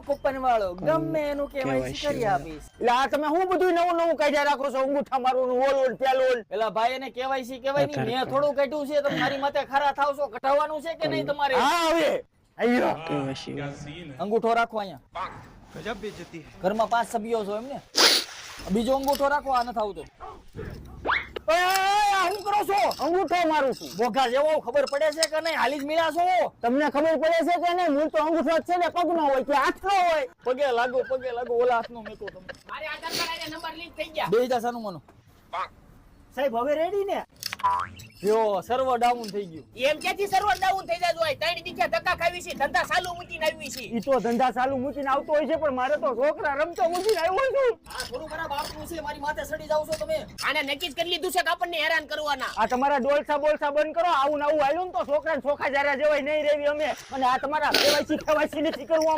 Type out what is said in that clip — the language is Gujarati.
કૂપન વાળો ગમે એનું કેવાયસી કરી આપીશ. એટલે આ તમે હું બધું નવું કાઢ્યા રાખો છો? અંગૂઠા મારું ઓલું પેલું. પેલા ભાઈ એને કેવાયસી કહેવાય નહીં, મેં થોડું કાઢ્યું છે. તમે મારી માથે ખરા થાવ છો, કઢાવવાનું છે કે નહીં તમારે? હા હવે આયો અંગૂઠો રાખો અહીંયા. ગજબ બેઇज्जती है. ઘરમાં 5 સભ્યો છો એમને? બીજો અંગૂઠો રાખો. આ નથી આવતો. શું કરો છો? અંગૂઠો મારું છું. બોઘા જેવો ખબર પડે છે કે નહીં? હાલી જ મિલા છો. તમને ખબર પડે છે કે નહીં? મૂળ તો અંગૂઠો જ છે ને, પગનો હોય કે હાથનો હોય. પગે લાગો ઓલા હાથનો મેકો તમે. મારે આધાર કાર્ડ અને નંબર લિંક થઈ ગયા. 2000 સાનું મનો. સાહેબ હવે રેડી ને? જો સર્વર ડાઉન થઈ ગયું. એમ ક્યાંથી સર્વર ડાઉન થઈ જાય? હોય 3 દીકરા ધક્કા ખાવી છે, ધંધા ચાલુ મૂકીને આવી છે. ઈ તો ધંધા ચાલુ મૂકીને આવતો હોય છે, પણ મારે તો છોકરા રમતો મૂકીને આવ્યો છું. આ થોડું ખરાબ આવતું છે. મારી માથે સડી જાવ છો તમે. આને નક્કી જ કરી લીધું છે કે આપણને હેરાન કરવાના. આ તમારા ડોલસા બોલસા બંધ કરો. આવું ને આવું હાલ્યું ને તો છોકરાને ચોખા જારા જેવાય નહીં રેવી અમે. અને આ તમારા કેવાયસી નથી કરવું.